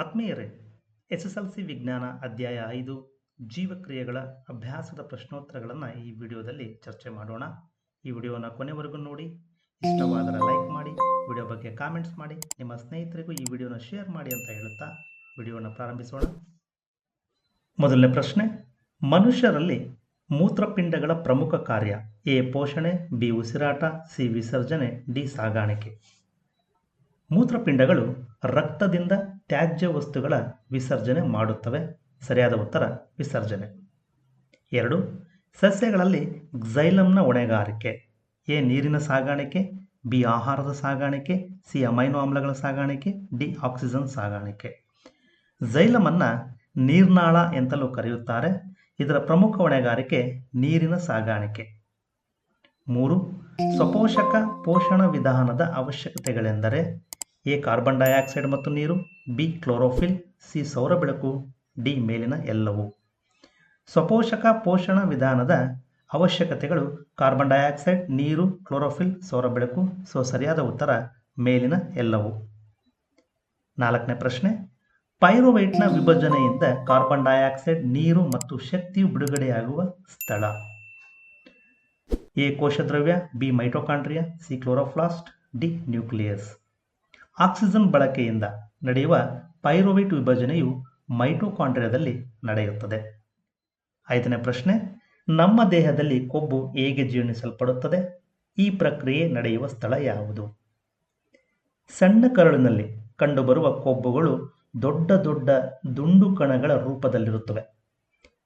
ಆತ್ಮೀಯರೇ, SSLC ವಿಜ್ಞಾನ ಅಧ್ಯಾಯ 5 ಜೀವಕ್ರಿಯೆಗಳ ಅಭ್ಯಾಸದ ಪ್ರಶ್ನೋತ್ತರಗಳನ್ನು ಈ ವಿಡಿಯೋದಲ್ಲಿ ಚರ್ಚೆ ಮಾಡೋಣ. ಈ ವಿಡಿಯೋನ ಕೊನೆವರೆಗೂ ನೋಡಿ. ಇಷ್ಟವಾದರೆ ಲೈಕ್ ಮಾಡಿ, ವಿಡಿಯೋ ಬಗ್ಗೆ ಕಾಮೆಂಟ್ಸ್ ಮಾಡಿ, ನಿಮ್ಮ ಸ್ನೇಹಿತರಿಗೂ ಈ ವಿಡಿಯೋನ ಶೇರ್ ಮಾಡಿ ಅಂತ ಹೇಳುತ್ತಾ ವಿಡಿಯೋನ ಪ್ರಾರಂಭಿಸೋಣ. ಮೊದಲನೇ ಪ್ರಶ್ನೆ, ಮನುಷ್ಯರಲ್ಲಿ ಮೂತ್ರಪಿಂಡಗಳ ಪ್ರಮುಖ ಕಾರ್ಯ ಎ ಪೋಷಣೆ, ಬಿ ಉಸಿರಾಟ, ಸಿ ವಿಸರ್ಜನೆ, ಡಿ ಸಾಗಾಣಿಕೆ. ಮೂತ್ರಪಿಂಡಗಳು ರಕ್ತದಿಂದ ತ್ಯಾಜ್ಯ ವಸ್ತುಗಳ ವಿಸರ್ಜನೆ ಮಾಡುತ್ತವೆ. ಸರಿಯಾದ ಉತ್ತರ ವಿಸರ್ಜನೆ. 2. ಸಸ್ಯಗಳಲ್ಲಿ ಕ್ಸೈಲಮ್ನ ಹೊಣೆಗಾರಿಕೆ ಎ ನೀರಿನ ಸಾಗಾಣಿಕೆ, ಬಿ ಆಹಾರದ ಸಾಗಾಣಿಕೆ, ಸಿ ಅಮೈನೋ ಆಮ್ಲಗಳ ಸಾಗಾಣಿಕೆ, ಡಿ ಆಕ್ಸಿಜನ್ ಸಾಗಾಣಿಕೆ. ಝೈಲಮ್ ಅನ್ನ ನೀರ್ನಾಳ ಎಂತಲೂ ಕರೆಯುತ್ತಾರೆ. ಇದರ ಪ್ರಮುಖ ಹೊಣೆಗಾರಿಕೆ ನೀರಿನ ಸಾಗಾಣಿಕೆ. 3. ಸ್ವಪೋಷಕ ಪೋಷಣ ವಿಧಾನದ ಅವಶ್ಯಕತೆಗಳೆಂದರೆ ಎ ಕಾರ್ಬನ್ ಡೈಆಕ್ಸೈಡ್ ಮತ್ತು ನೀರು, ಬಿ ಕ್ಲೋರೋಫಿಲ್, ಸಿ ಸೌರ ಬೆಳಕು, ಡಿ ಮೇಲಿನ ಎಲ್ಲವೂ. ಸ್ವಪೋಷಕ ಪೋಷಣ ವಿಧಾನದ ಅವಶ್ಯಕತೆಗಳು ಕಾರ್ಬನ್ ಡೈಆಕ್ಸೈಡ್, ನೀರು, ಕ್ಲೋರೋಫಿಲ್, ಸೌರ ಬೆಳಕು. ಸರಿಯಾದ ಉತ್ತರ ಮೇಲಿನ ಎಲ್ಲವೂ. 4ನೇ ಪ್ರಶ್ನೆ, ಪೈರುವೇಟ್ನ ವಿಭಜನೆಯಿಂದ ಕಾರ್ಬನ್ ಡೈಆಕ್ಸೈಡ್, ನೀರು ಮತ್ತು ಶಕ್ತಿಯು ಬಿಡುಗಡೆಯಾಗುವ ಸ್ಥಳ ಎ ಕೋಶದ್ರವ್ಯ, B mitochondria, C chloroplast, D nucleus. Oxygen ಬಳಕೆಯಿಂದ ನಡೆಯುವ ಪೈರುವೇಟ್ ವಿಭಜನೆಯು ಮೈಟೊಕಾಂಡ್ರಿಯಾದಲ್ಲಿ ನಡೆಯುತ್ತದೆ. 5ನೇ ಪ್ರಶ್ನೆ, ನಮ್ಮ ದೇಹದಲ್ಲಿ ಕೊಬ್ಬು ಹೇಗೆ ಜೀರ್ಣಿಸಲ್ಪಡುತ್ತದೆ? ಈ ಪ್ರಕ್ರಿಯೆ ನಡೆಯುವ ಸ್ಥಳ ಯಾವುದು? ಸಣ್ಣ ಕರಳಿನಲ್ಲಿ ಕಂಡುಬರುವ ಕೊಬ್ಬುಗಳು ದೊಡ್ಡ ದೊಡ್ಡ ದುಂಡು ಕಣಗಳ ರೂಪದಲ್ಲಿರುತ್ತವೆ.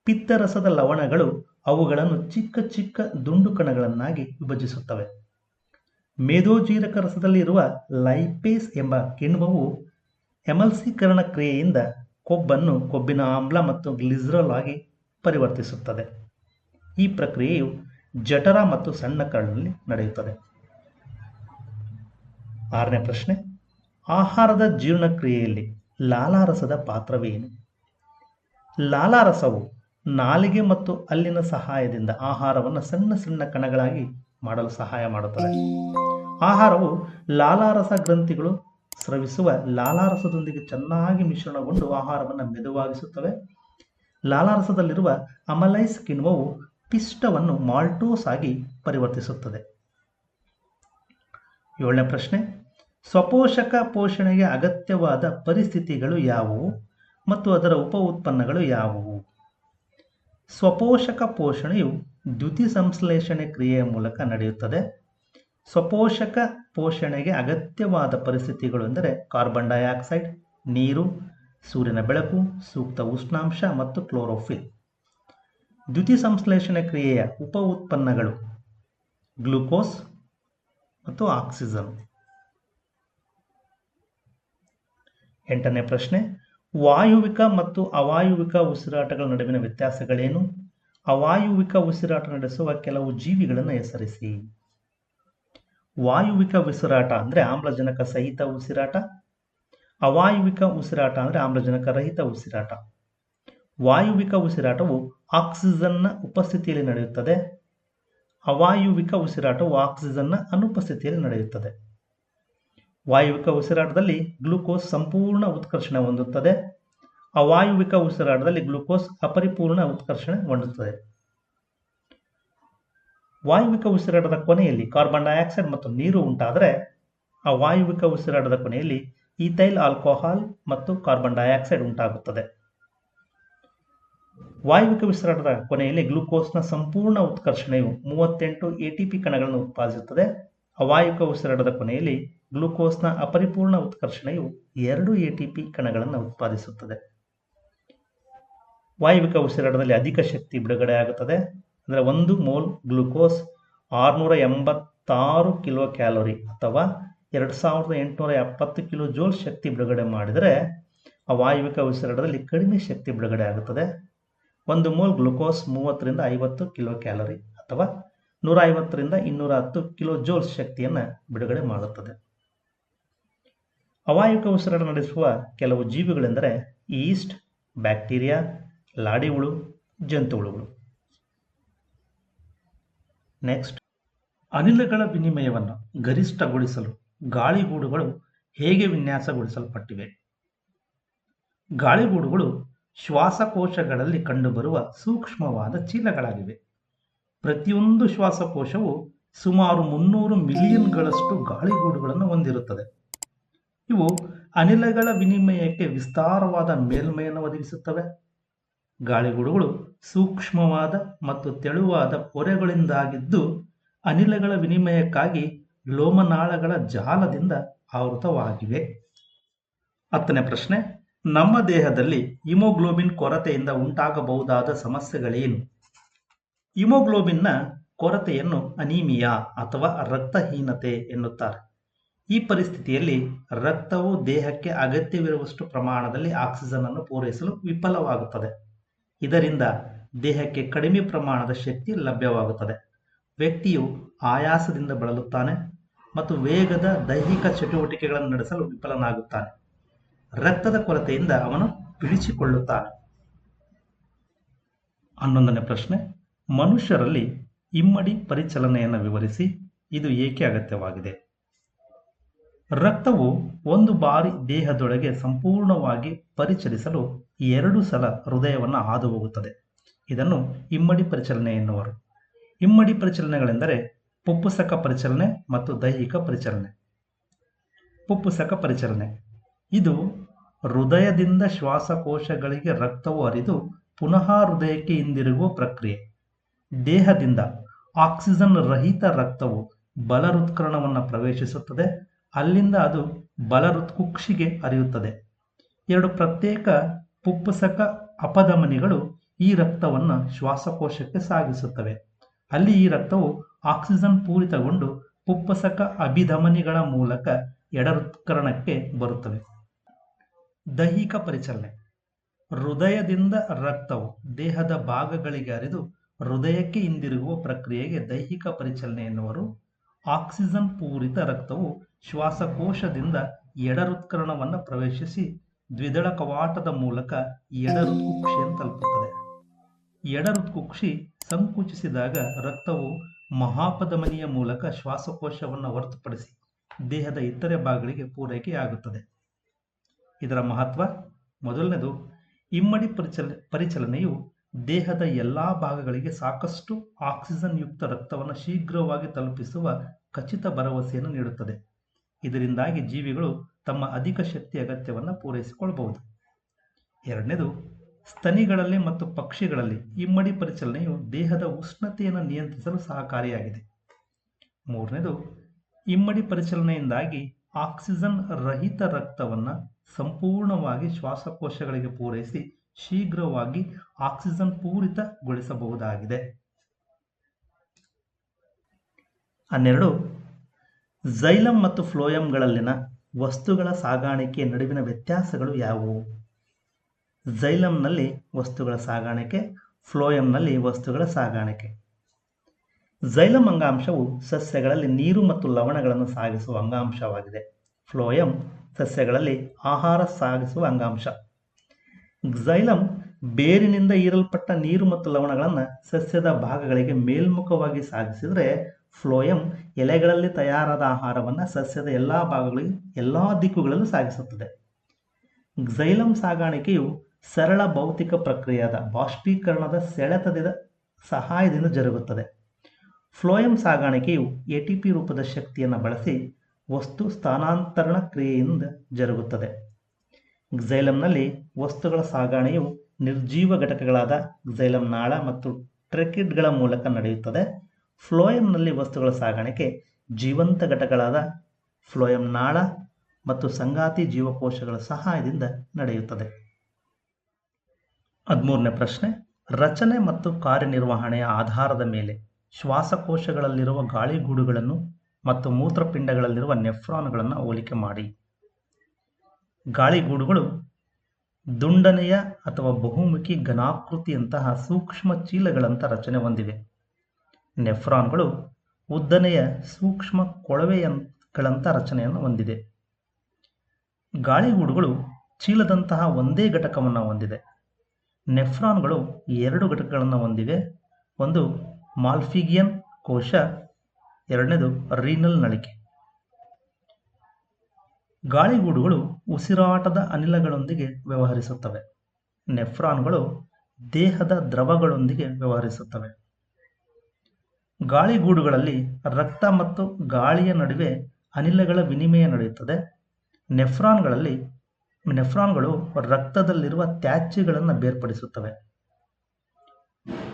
ಪಿತ್ತರಸದ ಲವಣಗಳು ಅವುಗಳನ್ನು ಚಿಕ್ಕ ಚಿಕ್ಕ ದುಂಡು ಕಣಗಳನ್ನಾಗಿ ವಿಭಜಿಸುತ್ತವೆ. ಮೇದೋಜೀರಕ ರಸದಲ್ಲಿ ಇರುವ ಲೈಪೇಸ್ ಎಂಬ ಕಿಣ್ವವು ಎಮಲ್ಸೀಕರಣ ಕ್ರಿಯೆಯಿಂದ ಕೊಬ್ಬನ್ನು ಕೊಬ್ಬಿನ ಆಮ್ಲ ಮತ್ತು ಗ್ಲಿಸರಾಲ್ ಆಗಿ ಪರಿವರ್ತಿಸುತ್ತದೆ. ಈ ಪ್ರಕ್ರಿಯೆಯು ಜಠರ ಮತ್ತು ಸಣ್ಣ ಕರಳಿನಲ್ಲಿ ನಡೆಯುತ್ತದೆ. 6ನೇ ಪ್ರಶ್ನೆ, ಆಹಾರದ ಜೀರ್ಣಕ್ರಿಯೆಯಲ್ಲಿ ಲಾಲಾರಸದ ಪಾತ್ರವೇನು? ಲಾಲಾರಸವು ನಾಲಿಗೆ ಮತ್ತು ಹಲ್ಲಿನ ಸಹಾಯದಿಂದ ಆಹಾರವನ್ನು ಸಣ್ಣ ಸಣ್ಣ ಕಣಗಳಾಗಿ ಮಾಡಲು ಸಹಾಯ ಮಾಡುತ್ತದೆ. ಆಹಾರವು ಲಾಲಾರಸ ಗ್ರಂಥಿಗಳು ಸ್ರವಿಸುವ ಲಾಲಾರಸದೊಂದಿಗೆ ಚೆನ್ನಾಗಿ ಮಿಶ್ರಣಗೊಂಡು ಆಹಾರವನ್ನು ಮೆದುವಾಗಿಸುತ್ತವೆ. ಲಾಲಾರಸದಲ್ಲಿರುವ ಅಮಲೈಸ್ ಕಿಣ್ವವು ಪಿಷ್ಟವನ್ನು ಮಾಲ್ಟೋಸ್ ಆಗಿ ಪರಿವರ್ತಿಸುತ್ತದೆ. 7ನೇ ಪ್ರಶ್ನೆ, ಸ್ವಪೋಷಕ ಪೋಷಣೆಗೆ ಅಗತ್ಯವಾದ ಪರಿಸ್ಥಿತಿಗಳು ಯಾವುವು ಮತ್ತು ಅದರ ಉಪ ಉತ್ಪನ್ನಗಳು ಯಾವುವು? ಸ್ವಪೋಷಕ ಪೋಷಣೆಯು ದ್ಯುತಿಸಂಶ್ಲೇಷಣೆ ಕ್ರಿಯೆಯ ಮೂಲಕ ನಡೆಯುತ್ತದೆ. ಸ್ವಪೋಷಕ ಪೋಷಣೆಗೆ ಅಗತ್ಯವಾದ ಪರಿಸ್ಥಿತಿಗಳು ಎಂದರೆ ಕಾರ್ಬನ್ ಡೈಆಕ್ಸೈಡ್, ನೀರು, ಸೂರ್ಯನ ಬೆಳಕು, ಸೂಕ್ತ ಉಷ್ಣಾಂಶ ಮತ್ತು ಕ್ಲೋರೋಫಿಲ್. ದ್ಯುತಿಸಂಶ್ಲೇಷಣೆ ಕ್ರಿಯೆಯ ಉಪ ಉತ್ಪನ್ನಗಳು ಗ್ಲೂಕೋಸ್ ಮತ್ತು ಆಕ್ಸಿಜನ್. 8ನೇ ಪ್ರಶ್ನೆ, ವಾಯುವಿಕ ಮತ್ತು ಅವಾಯುವಿಕ ಉಸಿರಾಟಗಳ ನಡುವಿನ ವ್ಯತ್ಯಾಸಗಳೇನು? ಅವಾಯುವಿಕ ಉಸಿರಾಟ ನಡೆಸುವ ಕೆಲವು ಜೀವಿಗಳನ್ನು ಹೆಸರಿಸಿ. ವಾಯುವಿಕ ಉಸಿರಾಟ ಅಂದರೆ ಆಮ್ಲಜನಕ ಸಹಿತ ಉಸಿರಾಟ. ಅವಾಯುವಿಕ ಉಸಿರಾಟ ಅಂದರೆ ಆಮ್ಲಜನಕ ರಹಿತ ಉಸಿರಾಟ. ವಾಯುವಿಕ ಉಸಿರಾಟವು ಆಕ್ಸಿಜನ್ನ ಉಪಸ್ಥಿತಿಯಲ್ಲಿ ನಡೆಯುತ್ತದೆ. ಅವಾಯುವಿಕ ಉಸಿರಾಟವು ಆಕ್ಸಿಜನ್ನ ಅನುಪಸ್ಥಿತಿಯಲ್ಲಿ ನಡೆಯುತ್ತದೆ. ವಾಯುವಿಕ ಉಸಿರಾಟದಲ್ಲಿ ಗ್ಲೂಕೋಸ್ ಸಂಪೂರ್ಣ ಉತ್ಕರ್ಷಣೆ ಹೊಂದುತ್ತದೆ. ಅವಾಯುವಿಕ ಉಸಿರಾಟದಲ್ಲಿ ಗ್ಲೂಕೋಸ್ ಅಪರಿಪೂರ್ಣ ಉತ್ಕರ್ಷಣೆ ಹೊಂದುತ್ತದೆ. ವಾಯುವಿಕ ಉಸಿರಾಟದ ಕೊನೆಯಲ್ಲಿ ಕಾರ್ಬನ್ ಡೈಆಕ್ಸೈಡ್ ಮತ್ತು ನೀರು ಉಂಟಾದರೆ ಅವಾಯುವಿಕ ಉಸಿರಾಟದ ಕೊನೆಯಲ್ಲಿ ಈಥೈಲ್ ಆಲ್ಕೋಹಾಲ್ ಮತ್ತು ಕಾರ್ಬನ್ ಡೈಆಕ್ಸೈಡ್ ಉಂಟಾಗುತ್ತದೆ. ವಾಯುವಿಕ ಉಸಿರಾಟದ ಕೊನೆಯಲ್ಲಿ ಗ್ಲೂಕೋಸ್ನ ಸಂಪೂರ್ಣ ಉತ್ಕರ್ಷಣೆಯು 38 ATP ಕಣಗಳನ್ನು ಉತ್ಪಾದಿಸುತ್ತದೆ. ಅವಾಯುವಿಕ ಉಸಿರಾಟದ ಕೊನೆಯಲ್ಲಿ ಗ್ಲೂಕೋಸ್ನ ಅಪರಿಪೂರ್ಣ ಉತ್ಕರ್ಷಣೆಯು 2 ATP ಕಣಗಳನ್ನು ಉತ್ಪಾದಿಸುತ್ತದೆ. ವಾಯುವಿಕ ಉಸಿರಾಟದಲ್ಲಿ ಅಧಿಕ ಶಕ್ತಿ ಬಿಡುಗಡೆಯಾಗುತ್ತದೆ. ಅಂದರೆ 1 ಮೋಲ್ ಗ್ಲೂಕೋಸ್ 686 ಕಿಲೋ ಕ್ಯಾಲೋರಿ ಅಥವಾ 2870 ಕಿಲೋ ಜೋಲ್ ಶಕ್ತಿ ಬಿಡುಗಡೆ ಮಾಡಿದರೆ ಅವಾಯುವಿಕ ಉಸಿರಾಟದಲ್ಲಿ ಕಡಿಮೆ ಶಕ್ತಿ ಬಿಡುಗಡೆ ಆಗುತ್ತದೆ. 1 ಮೋಲ್ ಗ್ಲೂಕೋಸ್ 30 ರಿಂದ 50 ಕಿಲೋ ಕ್ಯಾಲೋರಿ ಅಥವಾ 150 ರಿಂದ 210 ಕಿಲೋ ಜೋಲ್ ಶಕ್ತಿಯನ್ನು ಬಿಡುಗಡೆ ಮಾಡುತ್ತದೆ. ಅವಾಯುವಿಕ ಉಸಿರಾಟ ನಡೆಸುವ ಕೆಲವು ಜೀವಿಗಳೆಂದರೆ ಈಸ್ಟ್, ಬ್ಯಾಕ್ಟೀರಿಯಾ, ಲಾಡಿ ಹುಳು, ಜಂತುಹುಳುಗಳು. ನೆಕ್ಸ್ಟ್, ಅನಿಲಗಳ ವಿನಿಮಯವನ್ನು ಗರಿಷ್ಠಗೊಳಿಸಲು ಗಾಳಿಗೂಡುಗಳು ಹೇಗೆ ವಿನ್ಯಾಸಗೊಳಿಸಲ್ಪಟ್ಟಿವೆ? ಗಾಳಿಗೂಡುಗಳು ಶ್ವಾಸಕೋಶಗಳಲ್ಲಿ ಕಂಡುಬರುವ ಸೂಕ್ಷ್ಮವಾದ ಚೀಲಗಳಾಗಿವೆ. ಪ್ರತಿಯೊಂದು ಶ್ವಾಸಕೋಶವು ಸುಮಾರು 300 ಮಿಲಿಯನ್ಗಳಷ್ಟು ಗಾಳಿಗೂಡುಗಳನ್ನು ಹೊಂದಿರುತ್ತದೆ. ಇವು ಅನಿಲಗಳ ವಿನಿಮಯಕ್ಕೆ ವಿಸ್ತಾರವಾದ ಮೇಲ್ಮೈಯನ್ನು ಒದಗಿಸುತ್ತವೆ. ಗಾಳಿಗೂಡುಗಳು ಸೂಕ್ಷ್ಮವಾದ ಮತ್ತು ತೆಳುವಾದ ಪೊರೆಗಳಿಂದಾಗಿದ್ದು ಅನಿಲಗಳ ವಿನಿಮಯಕ್ಕಾಗಿ ಲೋಮನಾಳಗಳ ಜಾಲದಿಂದ ಆವೃತವಾಗಿವೆ. 10ನೇ ಪ್ರಶ್ನೆ, ನಮ್ಮ ದೇಹದಲ್ಲಿ ಹಿಮೋಗ್ಲೋಬಿನ್ ಕೊರತೆಯಿಂದ ಉಂಟಾಗಬಹುದಾದ ಸಮಸ್ಯೆಗಳೇನು? ಹಿಮೋಗ್ಲೋಬಿನ್ನ ಕೊರತೆಯನ್ನು ಅನೀಮಿಯಾ ಅಥವಾ ರಕ್ತಹೀನತೆ ಎನ್ನುತ್ತಾರೆ. ಈ ಪರಿಸ್ಥಿತಿಯಲ್ಲಿ ರಕ್ತವು ದೇಹಕ್ಕೆ ಅಗತ್ಯವಿರುವಷ್ಟು ಪ್ರಮಾಣದಲ್ಲಿ ಆಕ್ಸಿಜನ್ ಅನ್ನು ಪೂರೈಸಲು ವಿಫಲವಾಗುತ್ತದೆ. ಇದರಿಂದ ದೇಹಕ್ಕೆ ಕಡಿಮೆ ಪ್ರಮಾಣದ ಶಕ್ತಿ ಲಭ್ಯವಾಗುತ್ತದೆ. ವ್ಯಕ್ತಿಯು ಆಯಾಸದಿಂದ ಬಳಲುತ್ತಾನೆ ಮತ್ತು ವೇಗದ ದೈಹಿಕ ಚಟುವಟಿಕೆಗಳನ್ನು ನಡೆಸಲು ವಿಫಲನಾಗುತ್ತಾನೆ. ರಕ್ತದ ಕೊರತೆಯಿಂದ ಅವನು ಬಿಳಿಚಿಕೊಳ್ಳುತ್ತಾನೆ. 11ನೇ ಪ್ರಶ್ನೆ, ಮನುಷ್ಯರಲ್ಲಿ ಇಮ್ಮಡಿ ಪರಿಚಲನೆಯನ್ನು ವಿವರಿಸಿ. ಇದು ಏಕೆ ಅಗತ್ಯವಾಗಿದೆ? ರಕ್ತವು ಒಂದು ಬಾರಿ ದೇಹದೊಳಗೆ ಸಂಪೂರ್ಣವಾಗಿ ಪರಿಚಲಿಸಲು 2 ಸಲ ಹೃದಯವನ್ನು ಹಾದು ಹೋಗುತ್ತದೆ. ಇದನ್ನು ಇಮ್ಮಡಿ ಪರಿಚಲನೆ ಎನ್ನುವರು. ಇಮ್ಮಡಿ ಪರಿಚಲನೆಗಳೆಂದರೆ ಪುಪ್ಪುಸಕ ಪರಿಚಲನೆ ಮತ್ತು ದೈಹಿಕ ಪರಿಚಲನೆ. ಪುಪ್ಪುಸಕ ಪರಿಚಲನೆ ಇದು ಹೃದಯದಿಂದ ಶ್ವಾಸಕೋಶಗಳಿಗೆ ರಕ್ತವು ಹರಿದು ಪುನಃ ಹೃದಯಕ್ಕೆ ಹಿಂದಿರುಗುವ ಪ್ರಕ್ರಿಯೆ. ದೇಹದಿಂದ ಆಕ್ಸಿಜನ್ ರಹಿತ ರಕ್ತವು ಬಲಹೃತ್ಕರಣವನ್ನು ಪ್ರವೇಶಿಸುತ್ತದೆ. ಅಲ್ಲಿಂದ ಅದು ಬಲಹೃತ್ಕುಕ್ಷಿಗೆ ಹರಿಯುತ್ತದೆ. 2 ಪ್ರತ್ಯೇಕ ಪುಪ್ಪುಸಕ ಅಪಧಮನಿಗಳು ಈ ರಕ್ತವನ್ನು ಶ್ವಾಸಕೋಶಕ್ಕೆ ಸಾಗಿಸುತ್ತವೆ. ಅಲ್ಲಿ ಈ ರಕ್ತವು ಆಕ್ಸಿಜನ್ ಪೂರಿತಗೊಂಡು ಪುಪ್ಪುಸಕ ಅಭಿಧಮನಿಗಳ ಮೂಲಕ ಎಡಹೃತ್ಕರಣಕ್ಕೆ ಬರುತ್ತವೆ. ದೈಹಿಕ ಪರಿಚಲನೆ ಹೃದಯದಿಂದ ರಕ್ತವು ದೇಹದ ಭಾಗಗಳಿಗೆ ಹರಿದು ಹೃದಯಕ್ಕೆ ಹಿಂದಿರುಗುವ ಪ್ರಕ್ರಿಯೆಗೆ ದೈಹಿಕ ಪರಿಚಲನೆ ಎನ್ನುವರು. ಆಕ್ಸಿಜನ್ ಪೂರಿತ ರಕ್ತವು ಶ್ವಾಸಕೋಶದಿಂದ ಎಡಹೃತ್ಕರಣವನ್ನು ಪ್ರವೇಶಿಸಿ ದ್ವಿದಳ ಕವಾಟದ ಮೂಲಕ ಎಡಹೃತ್ಕುಕ್ಷಿಯನ್ನು ತಲುಪುತ್ತದೆ. ಎಡಹೃತ್ಕುಕ್ಷಿ ಸಂಕುಚಿಸಿದಾಗ ರಕ್ತವು ಮಹಾಪಧಮನಿಯ ಮೂಲಕ ಶ್ವಾಸಕೋಶವನ್ನು ಹೊರತುಪಡಿಸಿ ದೇಹದ ಇತರೆ ಭಾಗಗಳಿಗೆ ಪೂರೈಕೆಯಾಗುತ್ತದೆ. ಇದರ ಮಹತ್ವ: ಮೊದಲನೇದು, ಇಮ್ಮಡಿ ಪರಿಚಲನೆಯು ದೇಹದ ಎಲ್ಲ ಭಾಗಗಳಿಗೆ ಸಾಕಷ್ಟು ಆಕ್ಸಿಜನ್ ಯುಕ್ತ ರಕ್ತವನ್ನು ಶೀಘ್ರವಾಗಿ ತಲುಪಿಸುವ ಖಚಿತ ಭರವಸೆಯನ್ನು ನೀಡುತ್ತದೆ. ಇದರಿಂದಾಗಿ ಜೀವಿಗಳು ತಮ್ಮ ಅಧಿಕ ಶಕ್ತಿ ಅಗತ್ಯವನ್ನು ಪೂರೈಸಿಕೊಳ್ಳಬಹುದು. ಎರಡನೇದು, ಸ್ತನಿಗಳಲ್ಲಿ ಮತ್ತು ಪಕ್ಷಿಗಳಲ್ಲಿ ಇಮ್ಮಡಿ ಪರಿಚಲನೆಯು ದೇಹದ ಉಷ್ಣತೆಯನ್ನು ನಿಯಂತ್ರಿಸಲು ಸಹಕಾರಿಯಾಗಿದೆ. ಮೂರನೇದು, ಇಮ್ಮಡಿ ಪರಿಚಲನೆಯಿಂದಾಗಿ ಆಕ್ಸಿಜನ್ ರಹಿತ ರಕ್ತವನ್ನು ಸಂಪೂರ್ಣವಾಗಿ ಶ್ವಾಸಕೋಶಗಳಿಗೆ ಪೂರೈಸಿ ಶೀಘ್ರವಾಗಿ ಆಕ್ಸಿಜನ್ ಪೂರಿತಗೊಳಿಸಬಹುದಾಗಿದೆ. 12. ಝೈಲಮ್ ಮತ್ತು ಫ್ಲೋಯಂಗಳಲ್ಲಿನ ವಸ್ತುಗಳ ಸಾಗಾಣಿಕೆಯ ನಡುವಿನ ವ್ಯತ್ಯಾಸಗಳು ಯಾವುವು? ಝೈಲಮ್ನಲ್ಲಿ ವಸ್ತುಗಳ ಸಾಗಾಣಿಕೆ, ಫ್ಲೋಯಂನಲ್ಲಿ ವಸ್ತುಗಳ ಸಾಗಾಣಿಕೆ. ಝೈಲಮ್ ಅಂಗಾಂಶವು ಸಸ್ಯಗಳಲ್ಲಿ ನೀರು ಮತ್ತು ಲವಣಗಳನ್ನು ಸಾಗಿಸುವ ಅಂಗಾಂಶವಾಗಿದೆ. ಫ್ಲೋಯಂ ಸಸ್ಯಗಳಲ್ಲಿ ಆಹಾರ ಸಾಗಿಸುವ ಅಂಗಾಂಶ. ಝೈಲಮ್ ಬೇರಿನಿಂದ ಹೀರಲ್ಪಟ್ಟ ನೀರು ಮತ್ತು ಲವಣಗಳನ್ನು ಸಸ್ಯದ ಭಾಗಗಳಿಗೆ ಮೇಲ್ಮುಖವಾಗಿ ಸಾಗಿಸಿದರೆ, ಫ್ಲೋಯಂ ಎಲೆಗಳಲ್ಲಿ ತಯಾರಾದ ಆಹಾರವನ್ನು ಸಸ್ಯದ ಎಲ್ಲ ಭಾಗಗಳಿಗೆ ಎಲ್ಲ ದಿಕ್ಕುಗಳಲ್ಲೂ ಸಾಗಿಸುತ್ತದೆ. ಝೈಲಮ್ ಸಾಗಾಣಿಕೆಯು ಸರಳ ಭೌತಿಕ ಪ್ರಕ್ರಿಯೆಯಾದ ಬಾಷ್ಪೀಕರಣದ ಸೆಳೆತದ ಸಹಾಯದಿಂದ ಜರುಗುತ್ತದೆ. ಫ್ಲೋಯಂ ಸಾಗಾಣಿಕೆಯು ಎಟಿಪಿ ರೂಪದ ಶಕ್ತಿಯನ್ನು ಬಳಸಿ ವಸ್ತು ಸ್ಥಾನಾಂತರಣ ಕ್ರಿಯೆಯಿಂದ ಜರುಗುತ್ತದೆ. ಝೈಲಮ್ನಲ್ಲಿ ವಸ್ತುಗಳ ಸಾಗಣೆಯು ನಿರ್ಜೀವ ಘಟಕಗಳಾದ ಝೈಲಮ್ ನಾಳ ಮತ್ತು ಟ್ರೆಕಿಡ್ಗಳ ಮೂಲಕ ನಡೆಯುತ್ತದೆ. ಫ್ಲೋಯಂನಲ್ಲಿ ವಸ್ತುಗಳ ಸಾಗಾಣಿಕೆ ಜೀವಂತ ಘಟಕಗಳಾದ ಫ್ಲೋಯಂ ನಾಳ ಮತ್ತು ಸಂಗಾತಿ ಜೀವಕೋಶಗಳ ಸಹಾಯದಿಂದ ನಡೆಯುತ್ತದೆ. 13ನೇ ಪ್ರಶ್ನೆ, ರಚನೆ ಮತ್ತು ಕಾರ್ಯನಿರ್ವಹಣೆಯ ಆಧಾರದ ಮೇಲೆ ಶ್ವಾಸಕೋಶಗಳಲ್ಲಿರುವ ಗಾಳಿಗೂಡುಗಳನ್ನು ಮತ್ತು ಮೂತ್ರಪಿಂಡಗಳಲ್ಲಿರುವ ನೆಫ್ರಾನ್ಗಳನ್ನು ಹೋಲಿಕೆ ಮಾಡಿ. ಗಾಳಿಗೂಡುಗಳು ದುಂಡನೆಯ ಅಥವಾ ಬಹುಮುಖಿ ಘನಾಕೃತಿಯಂತಹ ಸೂಕ್ಷ್ಮ ಚೀಲಗಳಂಥ ರಚನೆ ಹೊಂದಿವೆ. ನೆಫ್ರಾನ್ಗಳು ಉದ್ದನೆಯ ಸೂಕ್ಷ್ಮ ಕೊಳವೆಗಳಂಥ ರಚನೆಯನ್ನು ಹೊಂದಿದೆ. ಗಾಳಿಗೂಡುಗಳು ಚೀಲದಂತಹ ಒಂದೇ ಘಟಕವನ್ನು ಹೊಂದಿದೆ. ನೆಫ್ರಾನ್ಗಳು 2 ಘಟಕಗಳನ್ನು ಹೊಂದಿವೆ. ಒಂದು ಮಾಲ್ಪಿಗಿಯನ್ ಕೋಶ, ಎರಡನೇದು ರೀನಲ್ ನಳಿಕೆ. ಗಾಳಿಗೂಡುಗಳು ಉಸಿರಾಟದ ಅನಿಲಗಳೊಂದಿಗೆ ವ್ಯವಹರಿಸುತ್ತವೆ. ನೆಫ್ರಾನ್ಗಳು ದೇಹದ ದ್ರವಗಳೊಂದಿಗೆ ವ್ಯವಹರಿಸುತ್ತವೆ. ಗಾಳಿಗೂಡುಗಳಲ್ಲಿ ರಕ್ತ ಮತ್ತು ಗಾಳಿಯ ನಡುವೆ ಅನಿಲಗಳ ವಿನಿಮಯ ನಡೆಯುತ್ತದೆ. ನೆಫ್ರಾನ್ಗಳು ರಕ್ತದಲ್ಲಿರುವ ತ್ಯಾಜ್ಯಗಳನ್ನು ಬೇರ್ಪಡಿಸುತ್ತವೆ.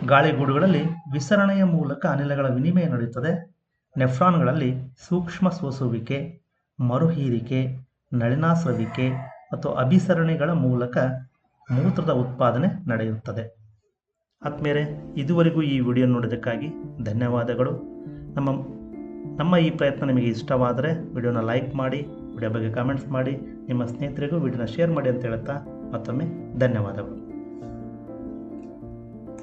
ಗಾಳಿಗೂಡುಗಳಲ್ಲಿ ವಿಸರಣೆಯ ಮೂಲಕ ಅನಿಲಗಳ ವಿನಿಮಯ ನಡೆಯುತ್ತದೆ. ನೆಫ್ರಾನ್ಗಳಲ್ಲಿ ಸೂಕ್ಷ್ಮ ಸೋಸುವಿಕೆ, ಮರುಹೀರಿಕೆ, ನಳಿನಾಸ್ರವಿಕೆ ಮತ್ತು ಅಭಿಸರಣಿಗಳ ಮೂಲಕ ಮೂತ್ರದ ಉತ್ಪಾದನೆ ನಡೆಯುತ್ತದೆ. ಆತ್ಮೀಯರೇ, ಇದುವರೆಗೂ ಈ ವಿಡಿಯೋ ನೋಡೋದಕ್ಕಾಗಿ ಧನ್ಯವಾದಗಳು. ನಮ್ಮ ಈ ಪ್ರಯತ್ನ ನಿಮಗೆ ಇಷ್ಟವಾದರೆ ವಿಡಿಯೋನ ಲೈಕ್ ಮಾಡಿ, ವಿಡಿಯೋ ಬಗ್ಗೆ ಕಾಮೆಂಟ್ಸ್ ಮಾಡಿ, ನಿಮ್ಮ ಸ್ನೇಹಿತರಿಗೂ ವಿಡಿಯೋನ ಶೇರ್ ಮಾಡಿ ಅಂತ ಹೇಳ್ತಾ ಮತ್ತೊಮ್ಮೆ ಧನ್ಯವಾದಗಳು.